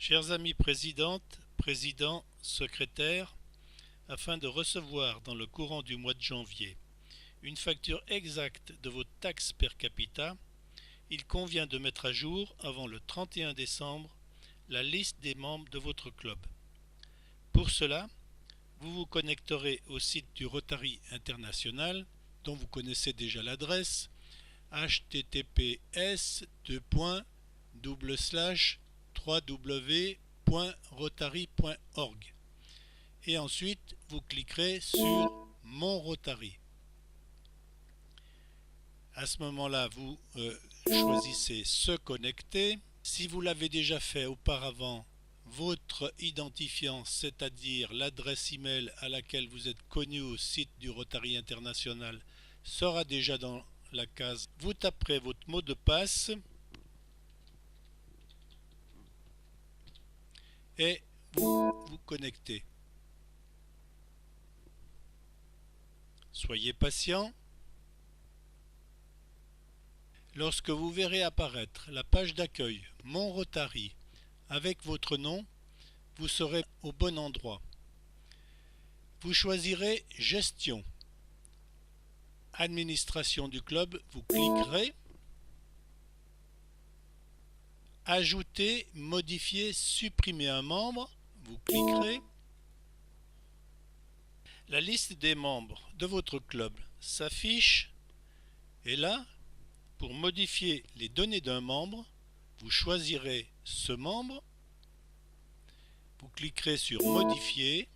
Chers amis présidentes, présidents, secrétaires, afin de recevoir dans le courant du mois de janvier une facture exacte de vos taxes per capita, il convient de mettre à jour, avant le 31 décembre, la liste des membres de votre club. Pour cela, vous vous connecterez au site du Rotary International, dont vous connaissez déjà l'adresse, https://www.rotary.org, et ensuite vous cliquerez sur Mon Rotary. À ce moment-là, vous choisissez Se connecter. Si vous l'avez déjà fait auparavant, votre identifiant, c'est-à-dire l'adresse email à laquelle vous êtes connu au site du Rotary International, sera déjà dans la case. Vous taperez votre mot de passe et vous vous connectez. Soyez patient. Lorsque vous verrez apparaître la page d'accueil Mon Rotary avec votre nom, vous serez au bon endroit. Vous choisirez Gestion. Administration du club, vous cliquerez. Ajouter, modifier, supprimer un membre, vous cliquerez. La liste des membres de votre club s'affiche et là, pour modifier les données d'un membre, vous choisirez ce membre, vous cliquerez sur Modifier.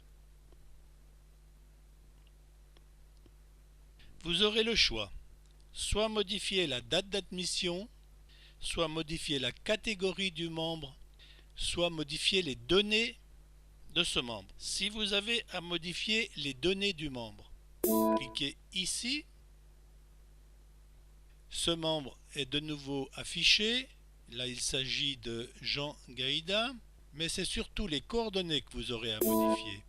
Vous aurez le choix, soit modifier la date d'admission, soit modifier la catégorie du membre, soit modifier les données de ce membre. Si vous avez à modifier les données du membre, cliquez ici. Ce membre est de nouveau affiché. Là, il s'agit de Jean Gaïda, mais c'est surtout les coordonnées que vous aurez à modifier.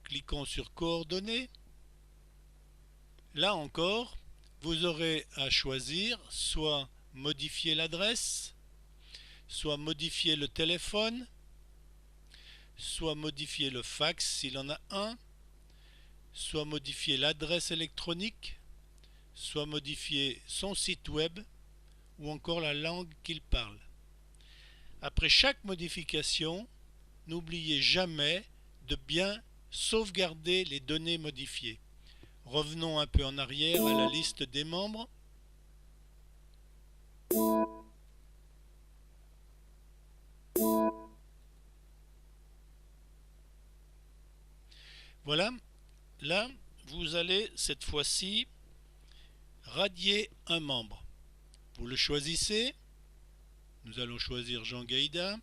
Cliquons sur Coordonnées. Là encore, vous aurez à choisir soit modifier l'adresse, soit modifier le téléphone, soit modifier le fax s'il en a un, soit modifier l'adresse électronique, soit modifier son site web ou encore la langue qu'il parle. Après chaque modification, n'oubliez jamais de bien sauvegarder les données modifiées. Revenons un peu en arrière à la liste des membres. Voilà, là, vous allez cette fois-ci radier un membre. Vous le choisissez. Nous allons choisir Jean Gaïda.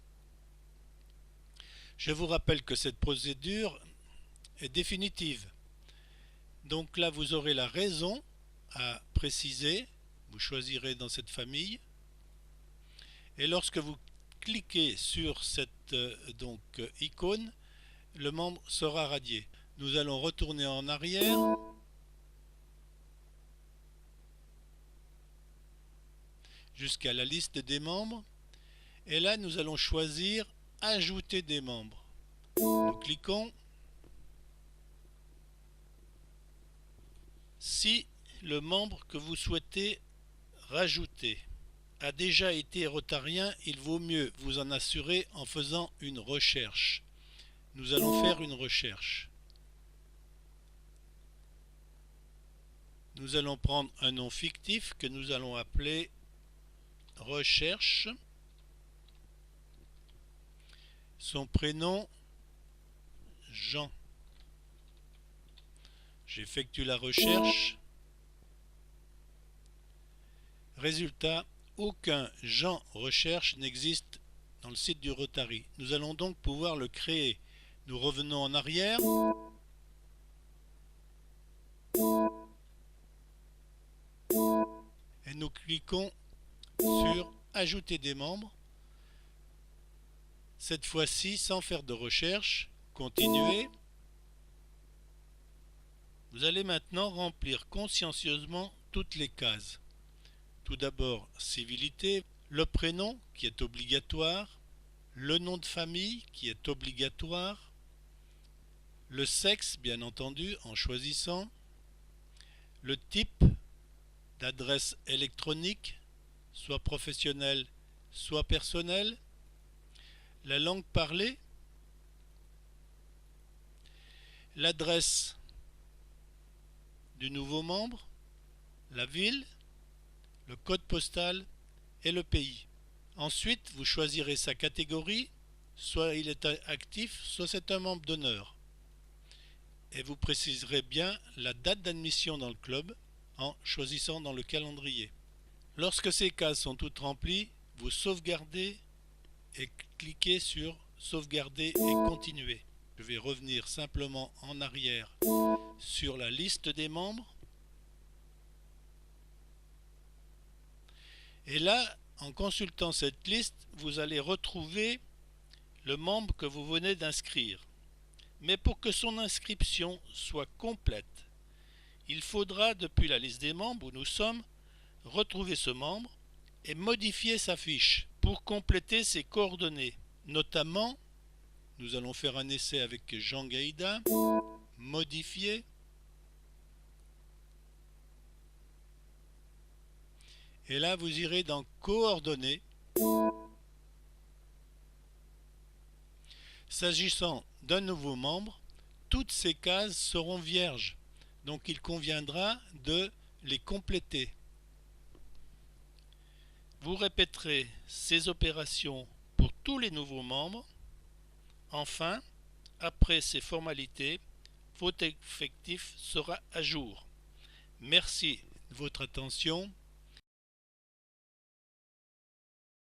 Je vous rappelle que cette procédure est définitive. Donc là, vous aurez la raison à préciser. Vous choisirez dans cette famille. Et lorsque vous cliquez sur cette icône, le membre sera radié. Nous allons retourner en arrière. Jusqu'à la liste des membres. Et là, nous allons choisir Ajouter des membres. Nous cliquons. Si le membre que vous souhaitez rajouter a déjà été rotarien, il vaut mieux vous en assurer en faisant une recherche. Nous allons faire une recherche. Nous allons prendre un nom fictif que nous allons appeler Recherche. Son prénom, Jean. J'effectue la recherche. Résultat, aucun Jean Recherche n'existe dans le site du Rotary. Nous allons donc pouvoir le créer. Nous revenons en arrière. Et nous cliquons sur Ajouter des membres. Cette fois-ci, sans faire de recherche, continuer. Vous allez maintenant remplir consciencieusement toutes les cases. Tout d'abord, civilité, le prénom qui est obligatoire, le nom de famille qui est obligatoire, le sexe bien entendu en choisissant, le type d'adresse électronique, soit professionnelle, soit personnelle, la langue parlée, l'adresse du nouveau membre, la ville, le code postal et le pays. Ensuite, vous choisirez sa catégorie, soit il est actif, soit c'est un membre d'honneur. Et vous préciserez bien la date d'admission dans le club en choisissant dans le calendrier. Lorsque ces cases sont toutes remplies, vous sauvegardez et cliquez sur sauvegarder et continuer. Je vais revenir simplement en arrière sur la liste des membres. Et là, en consultant cette liste, vous allez retrouver le membre que vous venez d'inscrire. Mais pour que son inscription soit complète, il faudra, depuis la liste des membres où nous sommes, retrouver ce membre et modifier sa fiche pour compléter ses coordonnées. Notamment, nous allons faire un essai avec Jean Gaïda, modifier, et là vous irez dans coordonnées. S'agissant d'un nouveau membre, toutes ces cases seront vierges, donc il conviendra de les compléter. Vous répéterez ces opérations pour tous les nouveaux membres. Enfin, après ces formalités, votre effectif sera à jour. Merci de votre attention.